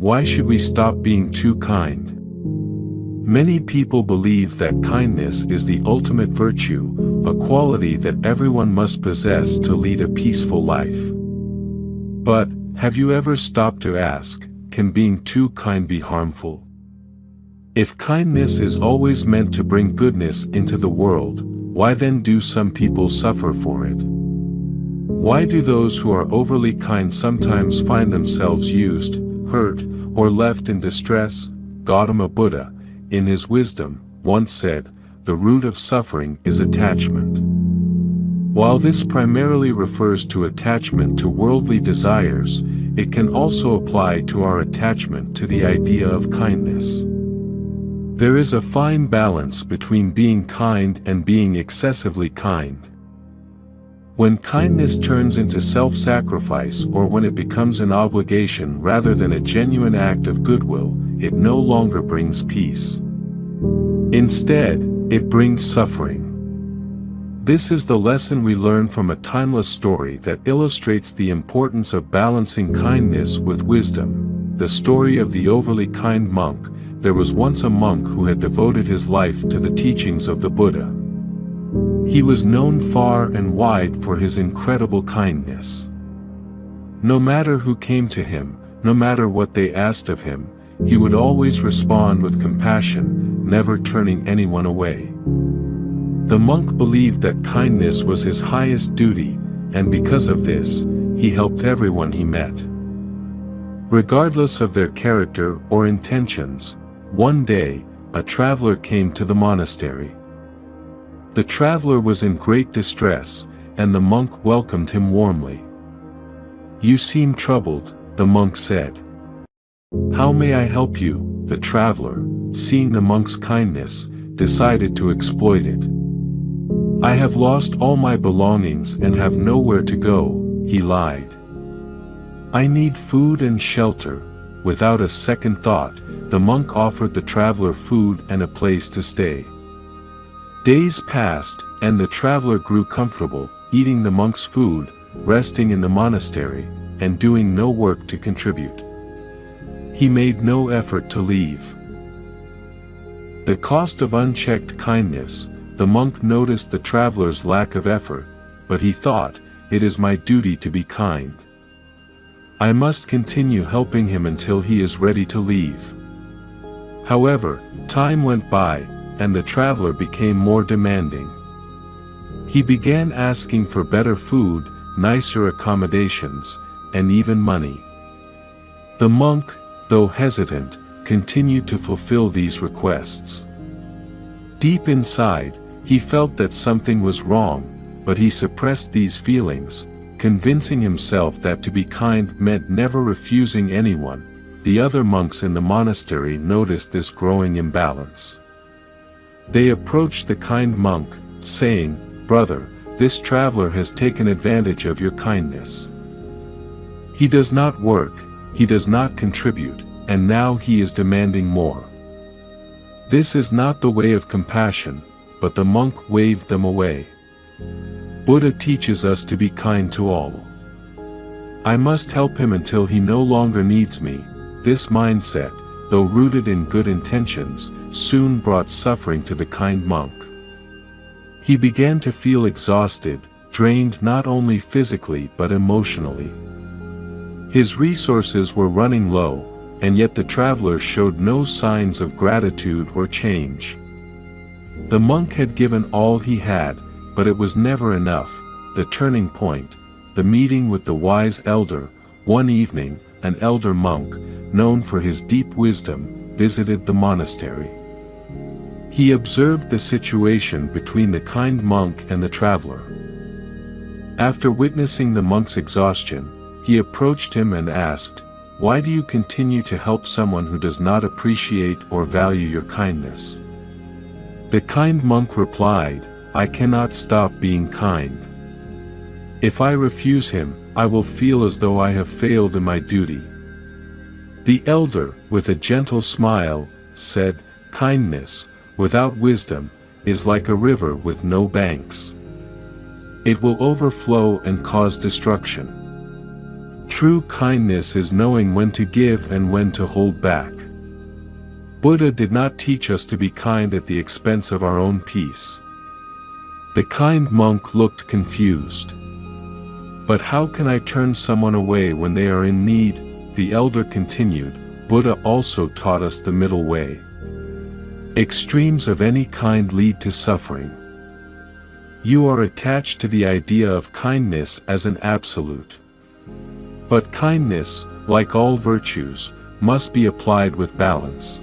Why should we stop being too kind? Many people believe that kindness is the ultimate virtue, a quality that everyone must possess to lead a peaceful life. But, have you ever stopped to ask, can being too kind be harmful? If kindness is always meant to bring goodness into the world, why then do some people suffer for it? Why do those who are overly kind sometimes find themselves used, hurt, or left in distress? Gautam, a Buddha, in his wisdom, once said, "The root of suffering is attachment." While this primarily refers to attachment to worldly desires, it can also apply to our attachment to the idea of kindness. There is a fine balance between being kind and being excessively kind. When kindness turns into self-sacrifice or when it becomes an obligation rather than a genuine act of goodwill, it no longer brings peace. Instead, it brings suffering. This is the lesson we learn from a timeless story that illustrates the importance of balancing kindness with wisdom. The story of the overly kind monk. There was once a monk who had devoted his life to the teachings of the Buddha. He was known far and wide for his incredible kindness. No matter who came to him, no matter what they asked of him, he would always respond with compassion, never turning anyone away. The monk believed that kindness was his highest duty, and because of this, he helped everyone he met. Regardless of their character or intentions, one day, a traveler came to the monastery. The traveler was in great distress, and the monk welcomed him warmly. "You seem troubled," the monk said. "How may I help you?" The traveler, seeing the monk's kindness, decided to exploit it. "I have lost all my belongings and have nowhere to go," he lied. "I need food and shelter." Without a second thought, the monk offered the traveler food and a place to stay. Days passed, and the traveler grew comfortable, eating the monk's food, resting in the monastery, and doing no work to contribute. He made no effort to leave. The cost of unchecked kindness. The monk noticed the traveler's lack of effort, but he thought, "It is my duty to be kind. I must continue helping him until he is ready to leave." However, time went by, and the traveler became more demanding. He began asking for better food, nicer accommodations, and even money. The monk, though hesitant, continued to fulfill these requests. Deep inside, he felt that something was wrong, but he suppressed these feelings, convincing himself that to be kind meant never refusing anyone. The other monks in the monastery noticed this growing imbalance. They approached the kind monk, saying, "Brother, this traveler has taken advantage of your kindness. He does not work, he does not contribute, and now he is demanding more. This is not the way of compassion," but the monk waved them away. Buddha teaches us to be kind to all. I must help him until he no longer needs me. This mindset, though rooted in good intentions, soon brought suffering to the kind monk. He began to feel exhausted, drained not only physically but emotionally. His resources were running low, and yet the traveler showed no signs of gratitude or change. The monk had given all he had, but it was never enough. The turning point, the meeting with the wise elder. One evening, an elder monk, known for his deep wisdom, visited the monastery. He observed the situation between the kind monk and the traveler. After witnessing the monk's exhaustion, he approached him and asked, "Why do you continue to help someone who does not appreciate or value your kindness?" The kind monk replied, "I cannot stop being kind. If I refuse him, I will feel as though I have failed in my duty." The elder, with a gentle smile, said, "Kindness, without wisdom, is like a river with no banks. It will overflow and cause destruction. True kindness is knowing when to give and when to hold back. Buddha did not teach us to be kind at the expense of our own peace. The kind monk looked confused. But how can I turn someone away when they are in need? The elder continued. Buddha also taught us the middle way. Extremes of any kind lead to suffering. You are attached to the idea of kindness as an absolute. But kindness, like all virtues, must be applied with balance.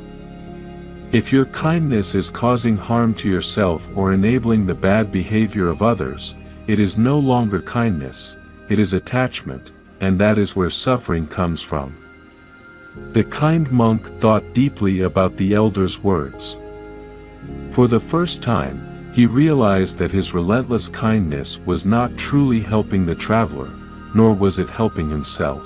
If your kindness is causing harm to yourself or enabling the bad behavior of others, it is no longer kindness, it is attachment, and that is where suffering comes from. The kind monk thought deeply about the elder's words. For the first time, he realized that his relentless kindness was not truly helping the traveler, nor was it helping himself.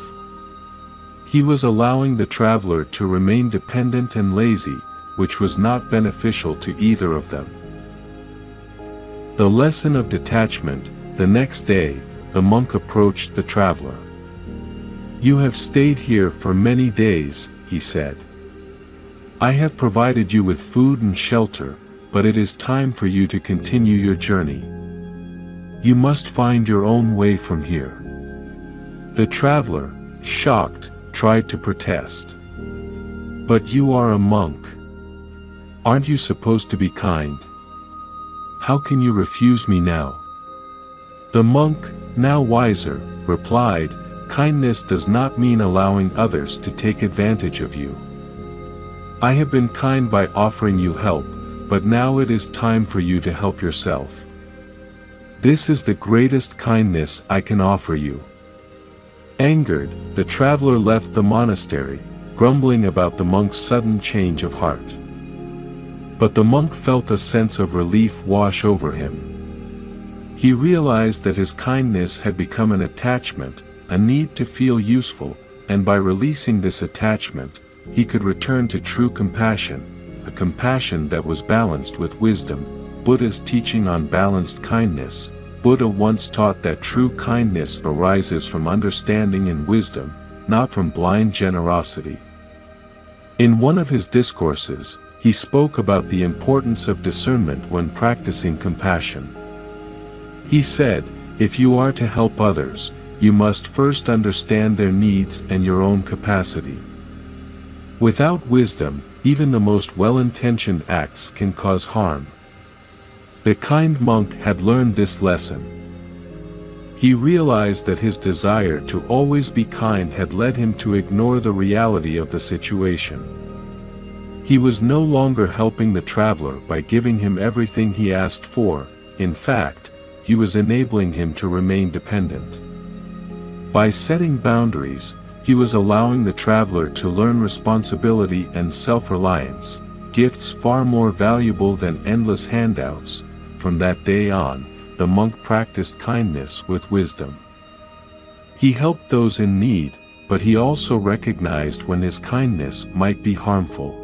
He was allowing the traveler to remain dependent and lazy, which was not beneficial to either of them. The lesson of detachment. The next day, the monk approached the traveler. "You have stayed here for many days," he said. "I have provided you with food and shelter, but it is time for you to continue your journey. You must find your own way from here." The traveler, shocked, tried to protest. "But you are a monk. Aren't you supposed to be kind? How can you refuse me now?" The monk, now wiser, replied, "Kindness does not mean allowing others to take advantage of you. I have been kind by offering you help, but now it is time for you to help yourself. This is the greatest kindness I can offer you." Angered, the traveler left the monastery, grumbling about the monk's sudden change of heart. But the monk felt a sense of relief wash over him. He realized that his kindness had become an attachment, a need to feel useful, and by releasing this attachment, he could return to true compassion, a compassion that was balanced with wisdom. Buddha's teaching on balanced kindness. Buddha once taught that true kindness arises from understanding and wisdom, not from blind generosity. In one of his discourses, he spoke about the importance of discernment when practicing compassion. He said, "If you are to help others, you must first understand their needs and your own capacity. Without wisdom, even the most well-intentioned acts can cause harm." The kind monk had learned this lesson. He realized that his desire to always be kind had led him to ignore the reality of the situation. He was no longer helping the traveler by giving him everything he asked for. In fact, he was enabling him to remain dependent. By setting boundaries, he was allowing the traveler to learn responsibility and self-reliance, gifts far more valuable than endless handouts. From that day on, the monk practiced kindness with wisdom. He helped those in need, but he also recognized when his kindness might be harmful.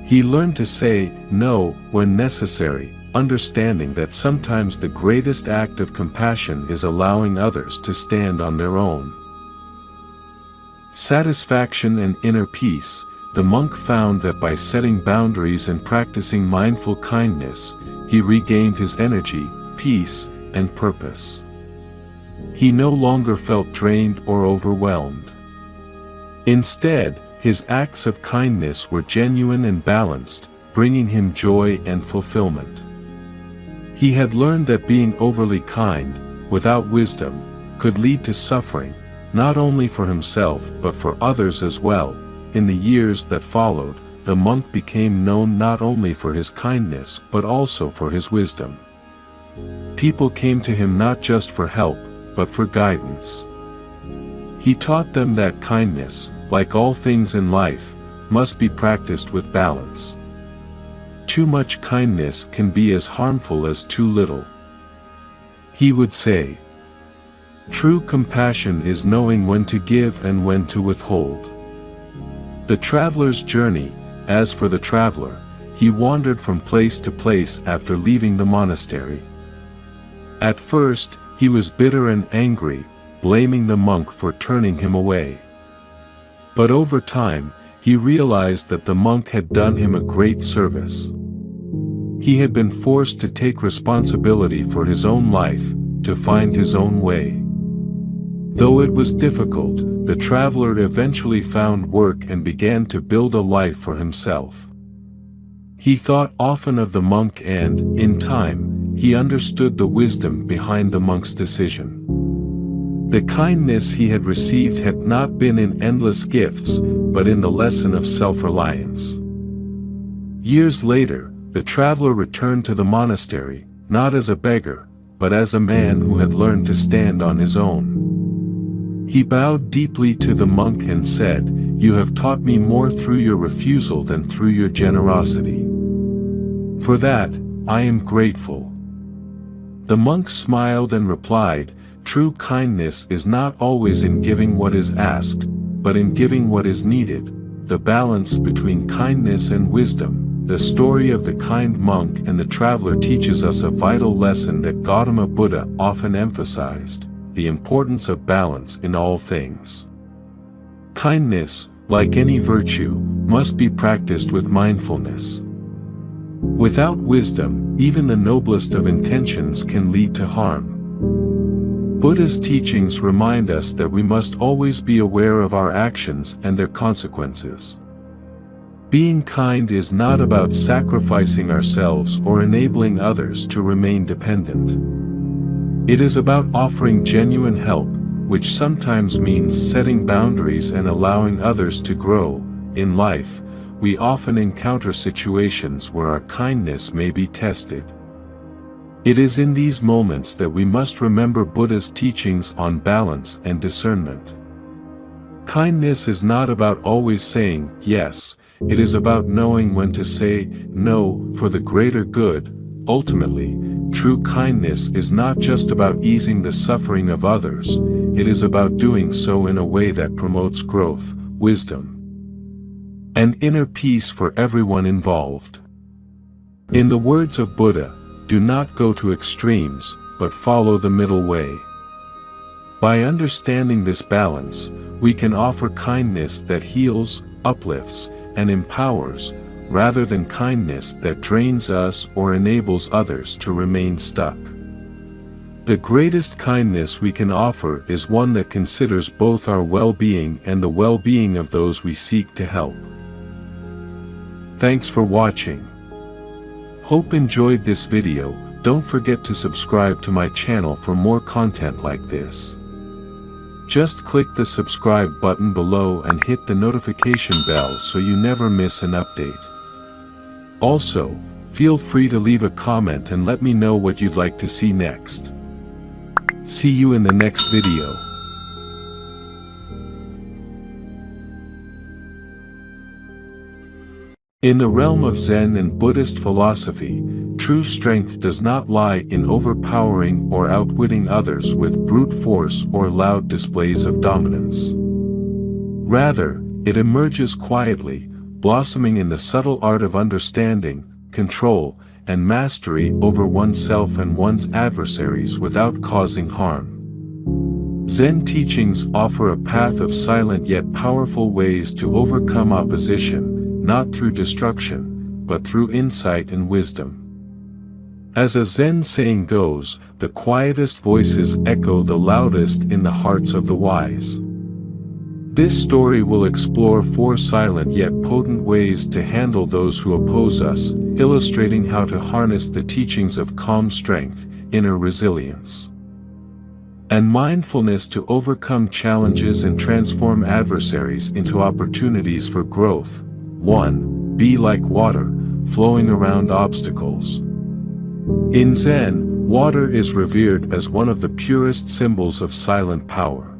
He learned to say no when necessary, understanding that sometimes the greatest act of compassion is allowing others to stand on their own. Satisfaction and inner peace. The monk found that by setting boundaries and practicing mindful kindness, he regained his energy, peace, and purpose. He no longer felt drained or overwhelmed. Instead, his acts of kindness were genuine and balanced, bringing him joy and fulfillment. He had learned that being overly kind, without wisdom, could lead to suffering, not only for himself but for others as well. In the years that followed, the monk became known not only for his kindness but also for his wisdom. People came to him not just for help, but for guidance. He taught them that kindness, like all things in life, must be practiced with balance. Too much kindness can be as harmful as too little. He would say, "True compassion is knowing when to give and when to withhold." The traveler's journey. As for the traveler, he wandered from place to place after leaving the monastery. At first, he was bitter and angry, blaming the monk for turning him away. But over time, he realized that the monk had done him a great service. He had been forced to take responsibility for his own life, to find his own way. Though it was difficult, the traveler eventually found work and began to build a life for himself. He thought often of the monk and, in time, he understood the wisdom behind the monk's decision. The kindness he had received had not been in endless gifts, but in the lesson of self-reliance. Years later, the traveler returned to the monastery, not as a beggar, but as a man who had learned to stand on his own. He bowed deeply to the monk and said, "You have taught me more through your refusal than through your generosity. For that, I am grateful." The monk smiled and replied, "True kindness is not always in giving what is asked, but in giving what is needed." The balance between kindness and wisdom. The story of the kind monk and the traveler teaches us a vital lesson that Gautama Buddha often emphasized: the importance of balance in all things. Kindness, like any virtue, must be practiced with mindfulness. Without wisdom, even the noblest of intentions can lead to harm. Buddha's teachings remind us that we must always be aware of our actions and their consequences. Being kind is not about sacrificing ourselves or enabling others to remain dependent. It is about offering genuine help, which sometimes means setting boundaries and allowing others to grow. In life, we often encounter situations where our kindness may be tested. It is in these moments that we must remember Buddha's teachings on balance and discernment. Kindness is not about always saying yes, it is about knowing when to say no for the greater good. Ultimately, true kindness is not just about easing the suffering of others, it is about doing so in a way that promotes growth, wisdom, and inner peace for everyone involved. In the words of Buddha, do not go to extremes, but follow the middle way. By understanding this balance, we can offer kindness that heals, uplifts, and empowers, rather than kindness that drains us or enables others to remain stuck. The greatest kindness we can offer is one that considers both our well-being and the well-being of those we seek to help. Thanks for watching. Hope enjoyed this video. Don't forget to subscribe to my channel for more content like this. Just click the subscribe button below and hit the notification bell so you never miss an update. Also, feel free to leave a comment and let me know what you'd like to see next. See you in the next video. In the realm of Zen and Buddhist philosophy, true strength does not lie in overpowering or outwitting others with brute force or loud displays of dominance. Rather, it emerges quietly, blossoming in the subtle art of understanding, control, and mastery over oneself and one's adversaries without causing harm. Zen teachings offer a path of silent yet powerful ways to overcome opposition, not through destruction, but through insight and wisdom. As a Zen saying goes, the quietest voices echo the loudest in the hearts of the wise. This story will explore 4 silent yet potent ways to handle those who oppose us, illustrating how to harness the teachings of calm strength, inner resilience, and mindfulness to overcome challenges and transform adversaries into opportunities for growth. 1. Be like water, flowing around obstacles. In Zen, water is revered as one of the purest symbols of silent power.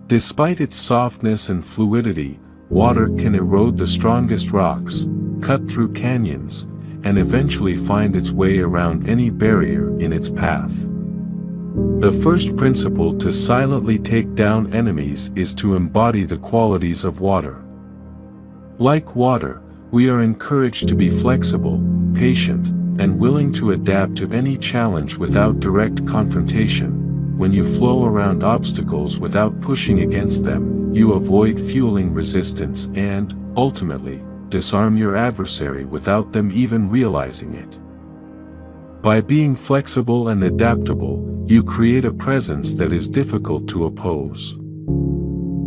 Despite its softness and fluidity, water can erode the strongest rocks, cut through canyons, and eventually find its way around any barrier in its path. The first principle to silently take down enemies is to embody the qualities of water. Like water, we are encouraged to be flexible, patient, and willing to adapt to any challenge without direct confrontation, when you flow around obstacles without pushing against them, you avoid fueling resistance and, ultimately, disarm your adversary without them even realizing it. By being flexible and adaptable, you create a presence that is difficult to oppose.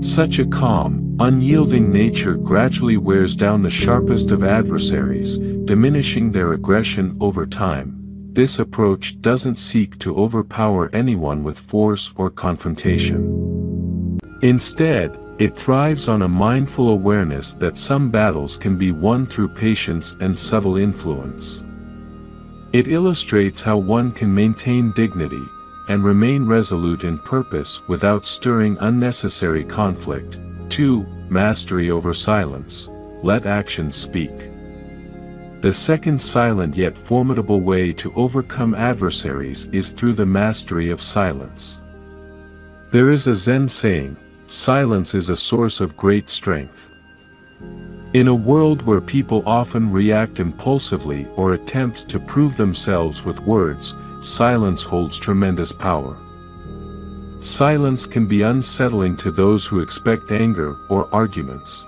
Such a calm, unyielding nature gradually wears down the sharpest of adversaries, diminishing their aggression over time. This approach doesn't seek to overpower anyone with force or confrontation. Instead, it thrives on a mindful awareness that some battles can be won through patience and subtle influence. It illustrates how one can maintain dignity and remain resolute in purpose without stirring unnecessary conflict. 2. Mastery over silence. Let actions speak. The second silent yet formidable way to overcome adversaries is through the mastery of silence. There is a Zen saying, "Silence is a source of great strength." In a world where people often react impulsively or attempt to prove themselves with words, silence holds tremendous power. Silence can be unsettling to those who expect anger or arguments.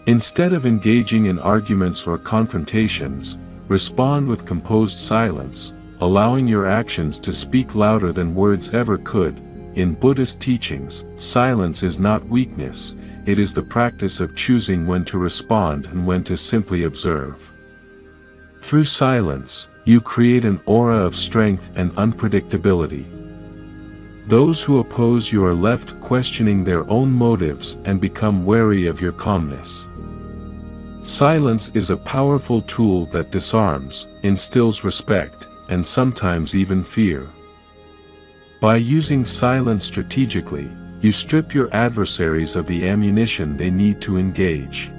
Instead of engaging in arguments or confrontations, respond with composed silence, allowing your actions to speak louder than words ever could. In Buddhist teachings, silence is not weakness, it is the practice of choosing when to respond and when to simply observe. Through silence, you create an aura of strength and unpredictability. Those who oppose you are left questioning their own motives and become wary of your calmness. Silence is a powerful tool that disarms, instills respect, and sometimes even fear. By using silence strategically, you strip your adversaries of the ammunition they need to engage.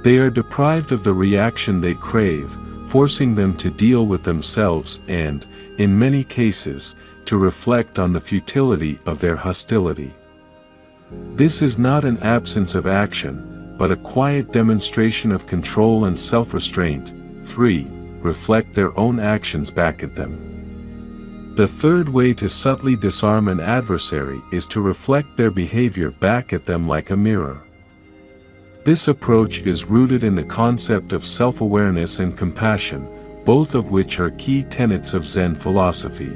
They are deprived of the reaction they crave, forcing them to deal with themselves and, in many cases, to reflect on the futility of their hostility. This is not an absence of action, but a quiet demonstration of control and self-restraint. 3. Reflect their own actions back at them. The third way to subtly disarm an adversary is to reflect their behavior back at them like a mirror. This approach is rooted in the concept of self-awareness and compassion, both of which are key tenets of Zen philosophy.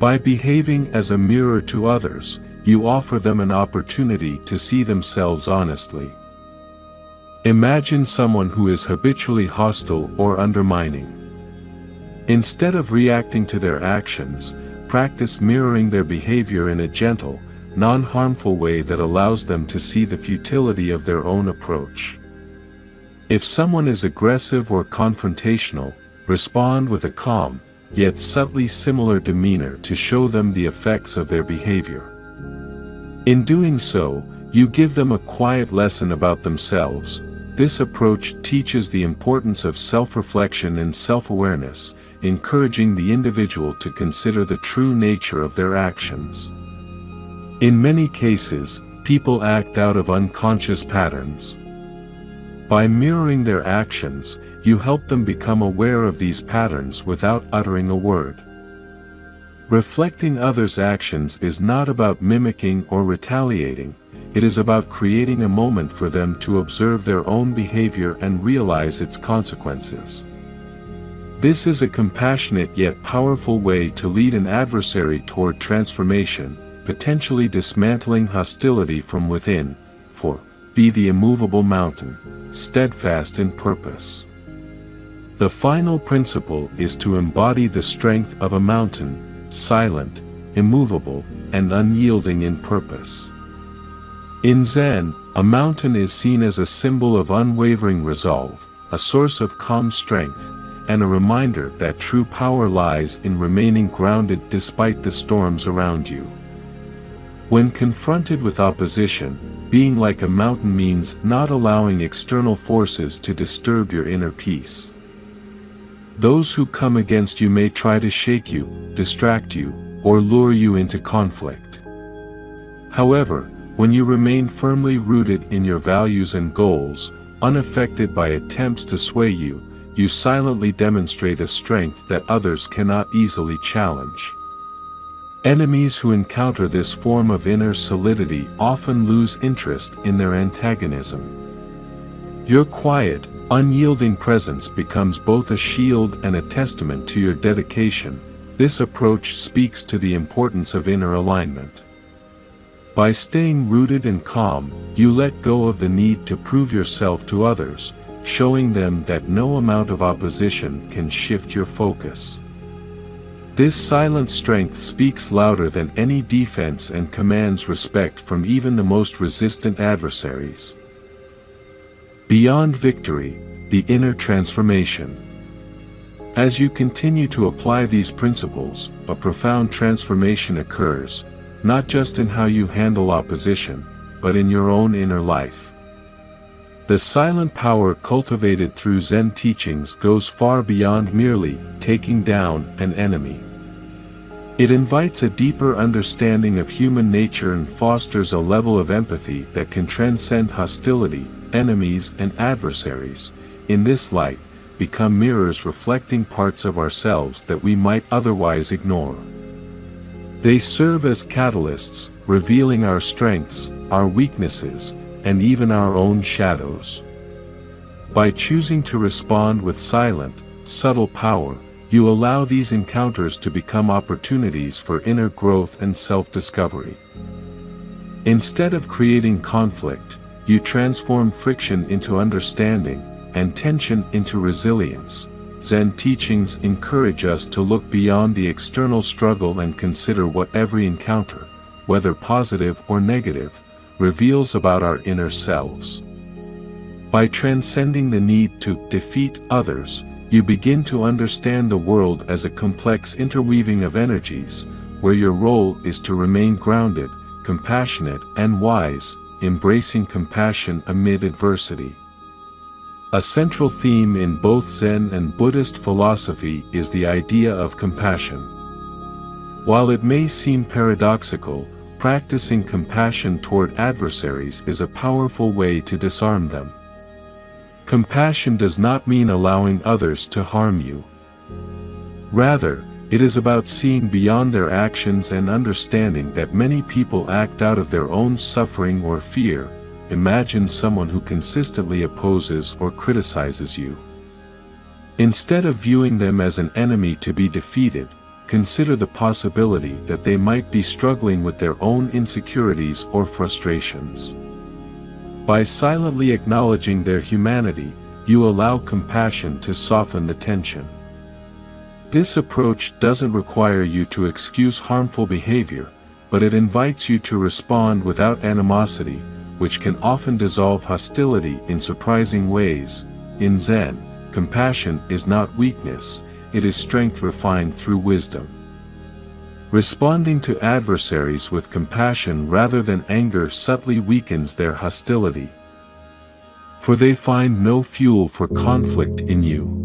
By behaving as a mirror to others, you offer them an opportunity to see themselves honestly. Imagine someone who is habitually hostile or undermining. Instead of reacting to their actions, practice mirroring their behavior in a gentle, non-harmful way that allows them to see the futility of their own approach. If someone is aggressive or confrontational, respond with a calm, yet subtly similar demeanor to show them the effects of their behavior. In doing so, you give them a quiet lesson about themselves. This approach teaches the importance of self-reflection and self-awareness, encouraging the individual to consider the true nature of their actions. In many cases, people act out of unconscious patterns. By mirroring their actions, you help them become aware of these patterns without uttering a word. Reflecting others' actions is not about mimicking or retaliating, it is about creating a moment for them to observe their own behavior and realize its consequences. This is a compassionate yet powerful way to lead an adversary toward transformation, potentially dismantling hostility from within. 4. Be the immovable mountain, steadfast in purpose. The final principle is to embody the strength of a mountain, silent, immovable, and unyielding in purpose. In Zen, a mountain is seen as a symbol of unwavering resolve, a source of calm strength, and a reminder that true power lies in remaining grounded despite the storms around you. When confronted with opposition, being like a mountain means not allowing external forces to disturb your inner peace. Those who come against you may try to shake you, distract you, or lure you into conflict. However, when you remain firmly rooted in your values and goals, unaffected by attempts to sway you, you silently demonstrate a strength that others cannot easily challenge. Enemies who encounter this form of inner solidity often lose interest in their antagonism. Your quiet, unyielding presence becomes both a shield and a testament to your dedication. This approach speaks to the importance of inner alignment. By staying rooted and calm, you let go of the need to prove yourself to others, showing them that no amount of opposition can shift your focus. This silent strength speaks louder than any defense and commands respect from even the most resistant adversaries. Beyond victory, the inner transformation. As you continue to apply these principles, a profound transformation occurs, not just in how you handle opposition, but in your own inner life. The silent power cultivated through Zen teachings goes far beyond merely taking down an enemy. It invites a deeper understanding of human nature and fosters a level of empathy that can transcend hostility. Enemies and adversaries, in this light, become mirrors reflecting parts of ourselves that we might otherwise ignore. They serve as catalysts, revealing our strengths, our weaknesses, and even our own shadows. By choosing to respond with silent, subtle power, you allow these encounters to become opportunities for inner growth and self-discovery. Instead of creating conflict, you transform friction into understanding, and tension into resilience. Zen teachings encourage us to look beyond the external struggle and consider what every encounter, whether positive or negative, reveals about our inner selves. By transcending the need to defeat others, you begin to understand the world as a complex interweaving of energies, where your role is to remain grounded, compassionate, and wise, embracing compassion amid adversity. A central theme in both Zen and Buddhist philosophy is the idea of compassion. While it may seem paradoxical, practicing compassion toward adversaries is a powerful way to disarm them. Compassion does not mean allowing others to harm you. Rather, it is about seeing beyond their actions and understanding that many people act out of their own suffering or fear. Imagine someone who consistently opposes or criticizes you. Instead of viewing them as an enemy to be defeated, consider the possibility that they might be struggling with their own insecurities or frustrations. By silently acknowledging their humanity, you allow compassion to soften the tension. This approach doesn't require you to excuse harmful behavior, but it invites you to respond without animosity, which can often dissolve hostility in surprising ways. In Zen, compassion is not weakness, it is strength refined through wisdom. Responding to adversaries with compassion rather than anger subtly weakens their hostility. For they find no fuel for conflict in you.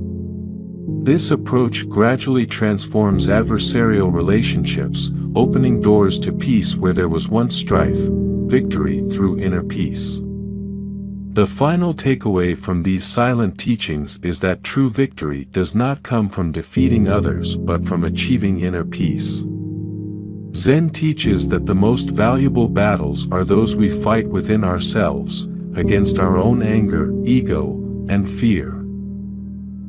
This approach gradually transforms adversarial relationships, opening doors to peace where there was once strife, victory through inner peace. The final takeaway from these silent teachings is that true victory does not come from defeating others but from achieving inner peace. Zen teaches that the most valuable battles are those we fight within ourselves, against our own anger, ego, and fear.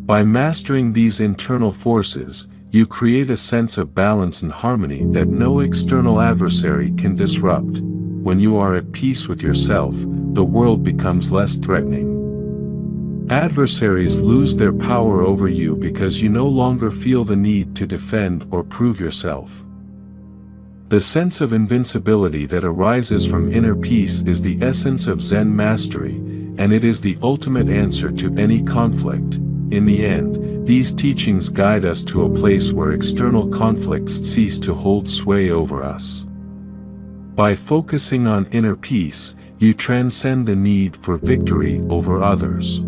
By mastering these internal forces, you create a sense of balance and harmony that no external adversary can disrupt. When you are at peace with yourself, the world becomes less threatening. Adversaries lose their power over you because you no longer feel the need to defend or prove yourself. The sense of invincibility that arises from inner peace is the essence of Zen mastery, and it is the ultimate answer to any conflict. In the end, these teachings guide us to a place where external conflicts cease to hold sway over us. By focusing on inner peace, you transcend the need for victory over others.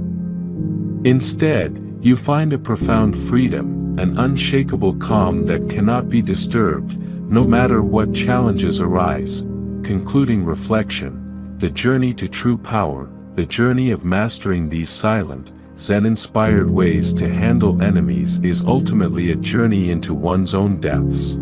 Instead, you find a profound freedom, an unshakable calm that cannot be disturbed, no matter what challenges arise. Concluding reflection, the journey to true power, the journey of mastering these silent, Zen-inspired ways to handle enemies is ultimately a journey into one's own depths.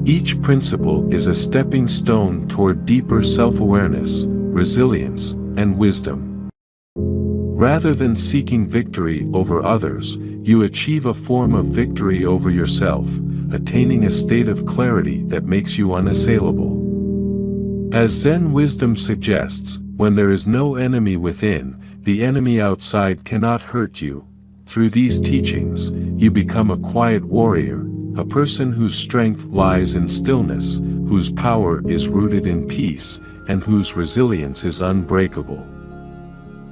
Each principle is a stepping stone toward deeper self-awareness, resilience, and wisdom. Rather than seeking victory over others, you achieve a form of victory over yourself, attaining a state of clarity that makes you unassailable. As Zen wisdom suggests, when there is no enemy within, the enemy outside cannot hurt you. Through these teachings, you become a quiet warrior, a person whose strength lies in stillness, whose power is rooted in peace, and whose resilience is unbreakable.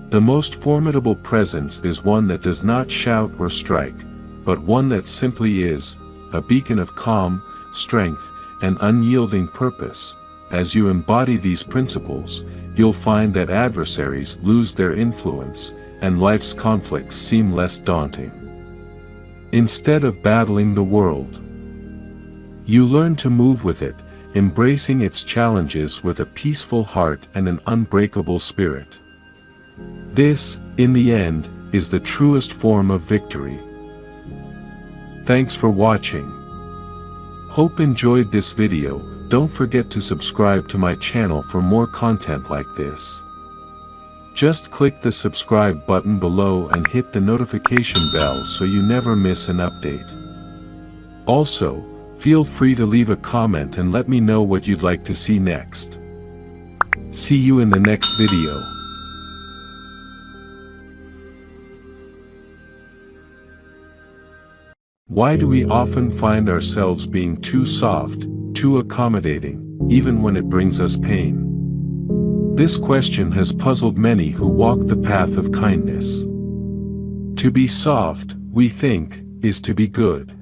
The most formidable presence is one that does not shout or strike, but one that simply is, a beacon of calm, strength, and unyielding purpose. As you embody these principles, you'll find that adversaries lose their influence, and life's conflicts seem less daunting. Instead of battling the world, you learn to move with it, embracing its challenges with a peaceful heart and an unbreakable spirit. This, in the end, is the truest form of victory. Thanks for watching. Hope enjoyed this video. Don't forget to subscribe to my channel for more content like this. Just click the subscribe button below and hit the notification bell so you never miss an update. Also, feel free to leave a comment and let me know what you'd like to see next. See you in the next video. Why do we often find ourselves being too soft, too accommodating, even when it brings us pain? This question has puzzled many who walk the path of kindness. To be soft, we think, is to be good.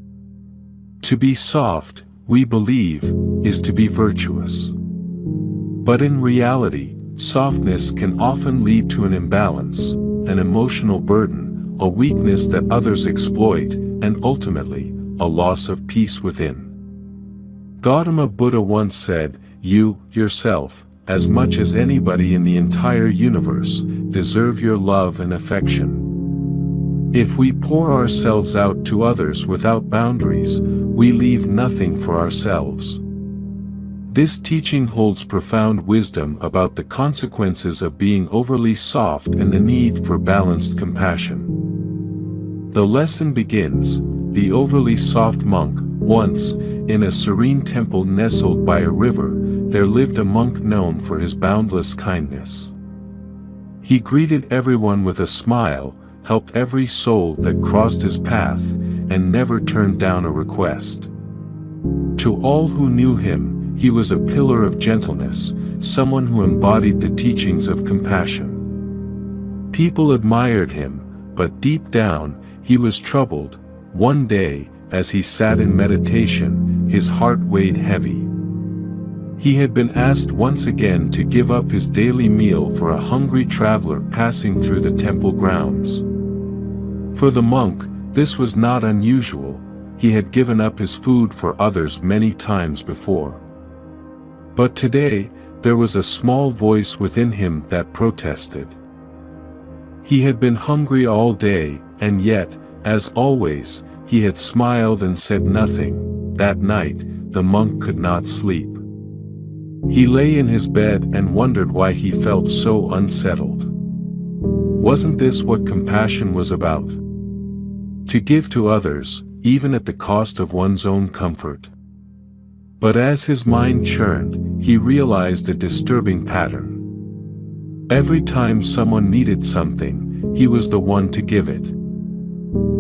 To be soft, we believe, is to be virtuous. But in reality, softness can often lead to an imbalance, an emotional burden, a weakness that others exploit, and ultimately, a loss of peace within. Gautama Buddha once said, "You, yourself, as much as anybody in the entire universe, deserve your love and affection." If we pour ourselves out to others without boundaries, we leave nothing for ourselves. This teaching holds profound wisdom about the consequences of being overly soft and the need for balanced compassion. The lesson begins. The overly soft monk. Once, in a serene temple nestled by a river, there lived a monk known for his boundless kindness. He greeted everyone with a smile, helped every soul that crossed his path, and never turned down a request. To all who knew him, he was a pillar of gentleness, someone who embodied the teachings of compassion. People admired him, but deep down, he was troubled. One day, as he sat in meditation, his heart weighed heavy. He had been asked once again to give up his daily meal for a hungry traveler passing through the temple grounds. For the monk, this was not unusual. He had given up his food for others many times before. But today, there was a small voice within him that protested. He had been hungry all day, and yet, as always, he had smiled and said nothing. That night, the monk could not sleep. He lay in his bed and wondered why he felt so unsettled. Wasn't this what compassion was about? To give to others, even at the cost of one's own comfort. But as his mind churned, he realized a disturbing pattern. Every time someone needed something, he was the one to give it.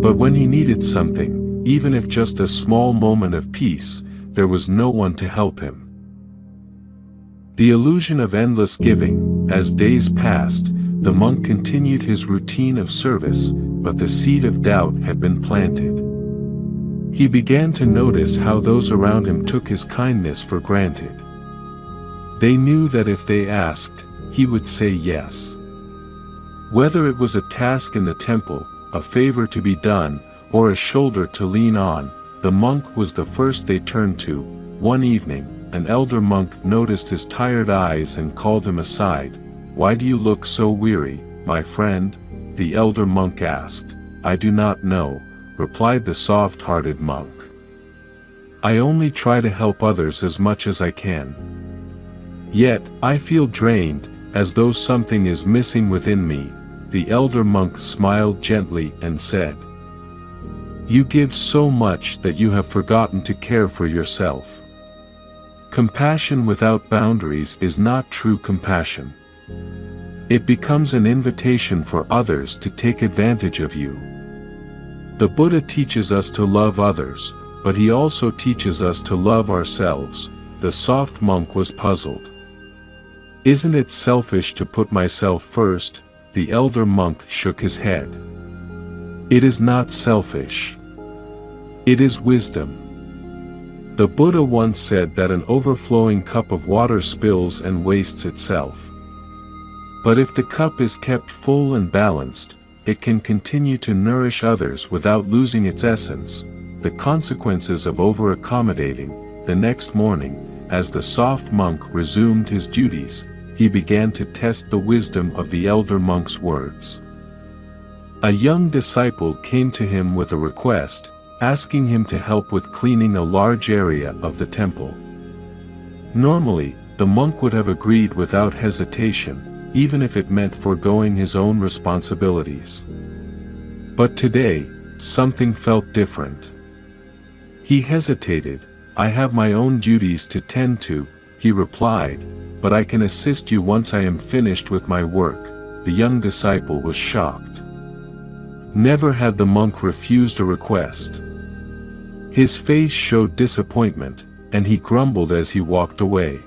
But when he needed something, even if just a small moment of peace, there was no one to help him. The illusion of endless giving. As days passed, the monk continued his routine of service, but the seed of doubt had been planted. He began to notice how those around him took his kindness for granted. They knew that if they asked, he would say yes. Whether it was a task in the temple, a favor to be done, or a shoulder to lean on, the monk was the first they turned to. One evening, an elder monk noticed his tired eyes and called him aside. "Why do you look so weary, my friend?" the elder monk asked. "I do not know," replied the soft-hearted monk. I only try to help others as much as I can. Yet, I feel drained, as though something is missing within me." The elder monk smiled gently and said, "You give so much that you have forgotten to care for yourself. Compassion without boundaries is not true compassion. It becomes an invitation for others to take advantage of you. The Buddha teaches us to love others, but he also teaches us to love ourselves." The soft monk was puzzled. "Isn't it selfish to put myself first?" The elder monk shook his head. "It is not selfish. It is wisdom. The Buddha once said that an overflowing cup of water spills and wastes itself. But if the cup is kept full and balanced, it can continue to nourish others without losing its essence." The consequences of over-accommodating. The next morning, as the soft monk resumed his duties, he began to test the wisdom of the elder monk's words. A young disciple came to him with a request, asking him to help with cleaning a large area of the temple. Normally, the monk would have agreed without hesitation, even if it meant foregoing his own responsibilities. But today, something felt different. He hesitated. "I have my own duties to tend to," he replied, "but I can assist you once I am finished with my work." The young disciple was shocked. Never had the monk refused a request. His face showed disappointment, and he grumbled as he walked away.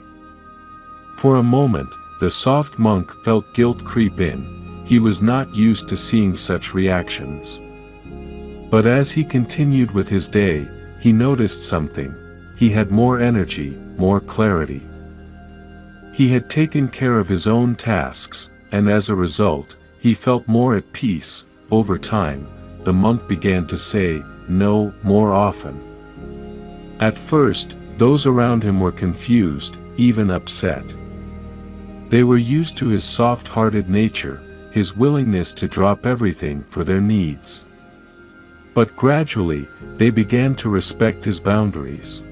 For a moment, the soft monk felt guilt creep in. He was not used to seeing such reactions. But as he continued with his day, he noticed something. He had more energy, more clarity. He had taken care of his own tasks, and as a result, he felt more at peace. Over time, the monk began to say no more often. At first, those around him were confused, even upset. They were used to his soft-hearted nature, his willingness to drop everything for their needs. But gradually, they began to respect his boundaries.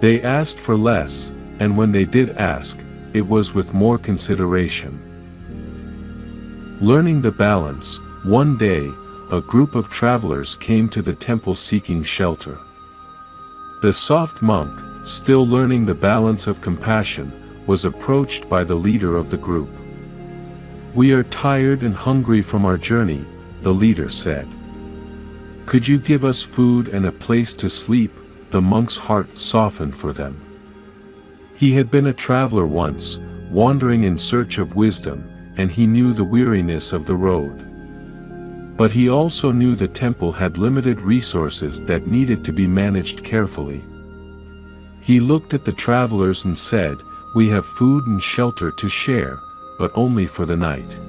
They asked for less, and when they did ask, it was with more consideration. Learning the balance, one day, a group of travelers came to the temple seeking shelter. The soft monk, still learning the balance of compassion, was approached by the leader of the group. "We are tired and hungry from our journey," the leader said. "Could you give us food and a place to sleep?" The monk's heart softened for them. He had been a traveler once, wandering in search of wisdom, and he knew the weariness of the road. But he also knew the temple had limited resources that needed to be managed carefully. He looked at the travelers and said, "We have food and shelter to share, but only for the night.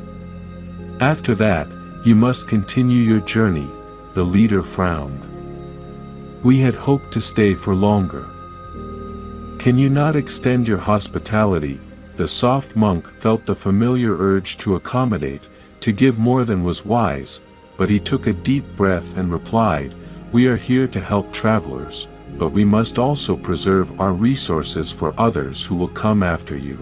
After that, you must continue your journey." The leader frowned. "We had hoped to stay for longer. Can you not extend your hospitality?" The soft monk felt the familiar urge to accommodate, to give more than was wise, but he took a deep breath and replied, "We are here to help travelers, but we must also preserve our resources for others who will come after you.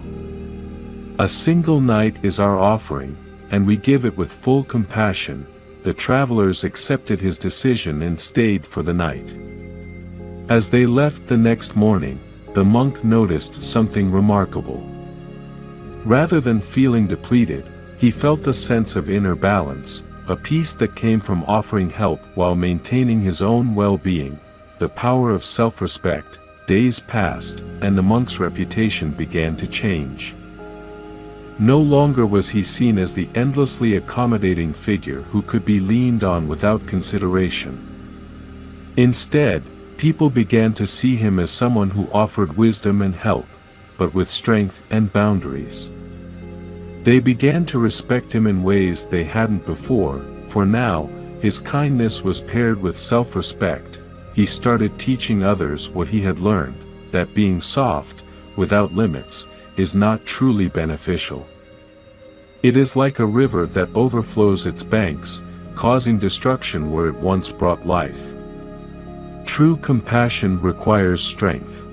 A single night is our offering, and we give it with full compassion." The travelers accepted his decision and stayed for the night. As they left the next morning, the monk noticed something remarkable. Rather than feeling depleted, he felt a sense of inner balance, a peace that came from offering help while maintaining his own well-being. The power of self-respect. Days passed, and the monk's reputation began to change. No longer was he seen as the endlessly accommodating figure who could be leaned on without consideration. Instead, people began to see him as someone who offered wisdom and help, but with strength and boundaries. They began to respect him in ways they hadn't before, for now, his kindness was paired with self-respect. He started teaching others what he had learned, that being soft, without limits, is not truly beneficial. It is like a river that overflows its banks, causing destruction where it once brought life. True compassion requires strength.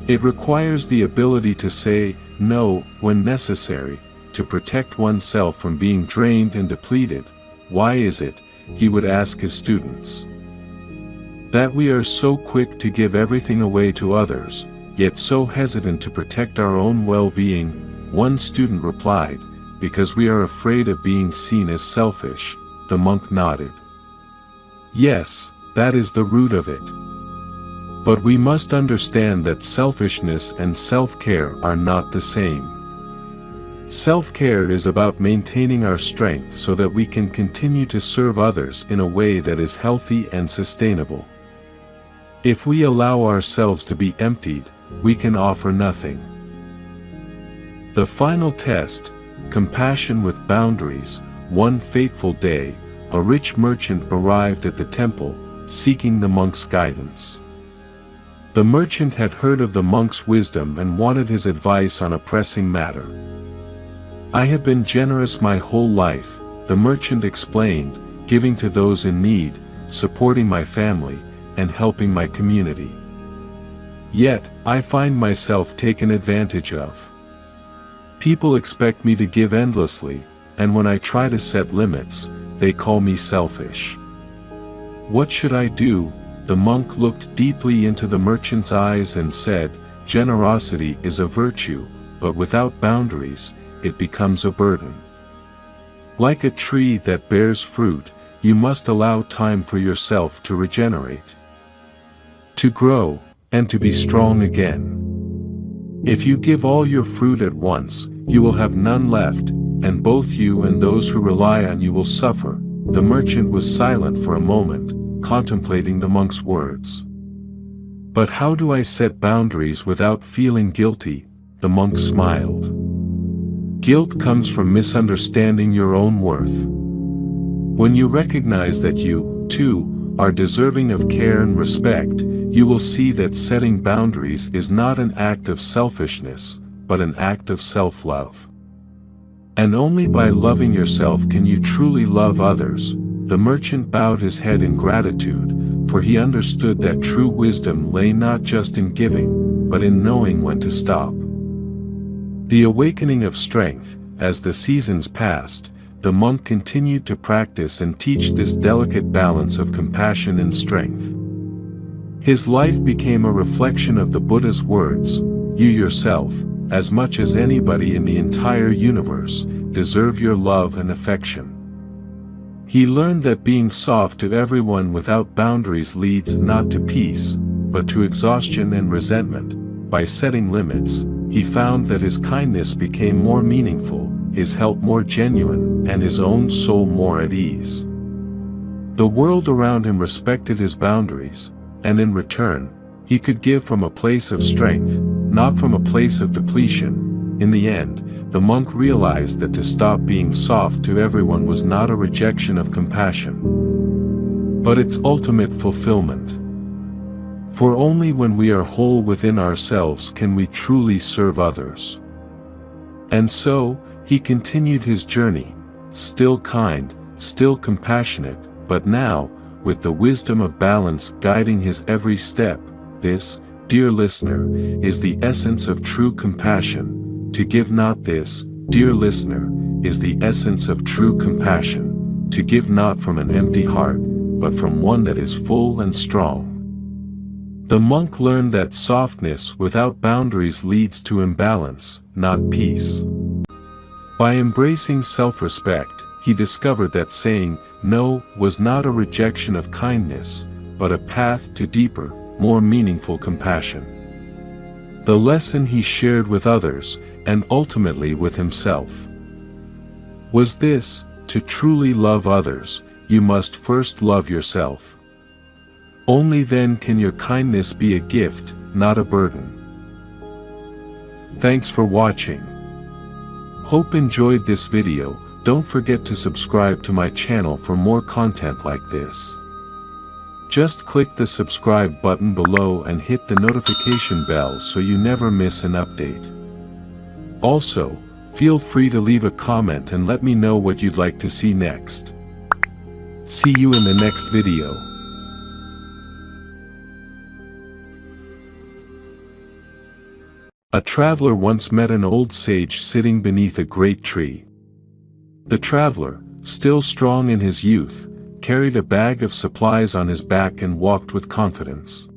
It requires the ability to say no when necessary, to protect oneself from being drained and depleted. Why is it, he would ask his students, that we are so quick to give everything away to others, yet so hesitant to protect our own well-being? One student replied, because we are afraid of being seen as selfish. The monk nodded. Yes, that is the root of it. But we must understand that selfishness and self-care are not the same. Self-care is about maintaining our strength so that we can continue to serve others in a way that is healthy and sustainable. If we allow ourselves to be emptied, we can offer nothing. The final test, compassion with boundaries. One fateful day, a rich merchant arrived at the temple, seeking the monk's guidance. The merchant had heard of the monk's wisdom and wanted his advice on a pressing matter. I have been generous my whole life, the merchant explained, giving to those in need, supporting my family, and helping my community. Yet, I find myself taken advantage of. People expect me to give endlessly, and when I try to set limits, they call me selfish. What should I do? The monk looked deeply into the merchant's eyes and said, generosity is a virtue, but without boundaries, it becomes a burden. Like a tree that bears fruit, you must allow time for yourself to regenerate, to grow, and to be strong again. If you give all your fruit at once, you will have none left, and both you and those who rely on you will suffer. The merchant was silent for a moment, contemplating the monk's words. But how do I set boundaries without feeling guilty? The monk smiled. Guilt comes from misunderstanding your own worth. When you recognize that you, too, are deserving of care and respect, you will see that setting boundaries is not an act of selfishness, but an act of self-love. And only by loving yourself can you truly love others. The merchant bowed his head in gratitude, for he understood that true wisdom lay not just in giving, but in knowing when to stop. The awakening of strength. As the seasons passed, the monk continued to practice and teach this delicate balance of compassion and strength. His life became a reflection of the Buddha's words, you yourself, as much as anybody in the entire universe, deserve your love and affection. He learned that being soft to everyone without boundaries leads not to peace, but to exhaustion and resentment. By setting limits, he found that his kindness became more meaningful, his help more genuine, and his own soul more at ease. The world around him respected his boundaries, and in return, he could give from a place of strength, not from a place of depletion. In the end, the monk realized that to stop being soft to everyone was not a rejection of compassion, but its ultimate fulfillment. For only when we are whole within ourselves can we truly serve others. And so, he continued his journey, still kind, still compassionate, but now, with the wisdom of balance guiding his every step. This, dear listener, is the essence of true compassion. To give not this, dear listener, is the essence of true compassion. To give not from an empty heart, but from one that is full and strong. The monk learned that softness without boundaries leads to imbalance, not peace. By embracing self-respect, he discovered that saying no was not a rejection of kindness, but a path to deeper, more meaningful compassion. The lesson he shared with others, and ultimately with himself, was this: to truly love others, you must first love yourself. Only then can your kindness be a gift, not a burden. Thanks for watching. Hope enjoyed this video. Don't forget to subscribe to my channel for more content like this. Just click the subscribe button below and hit the notification bell so you never miss an update. Also, feel free to leave a comment and let me know what you'd like to see next. See you in the next video. A traveler once met an old sage sitting beneath a great tree. The traveler, still strong in his youth, carried a bag of supplies on his back and walked with confidence.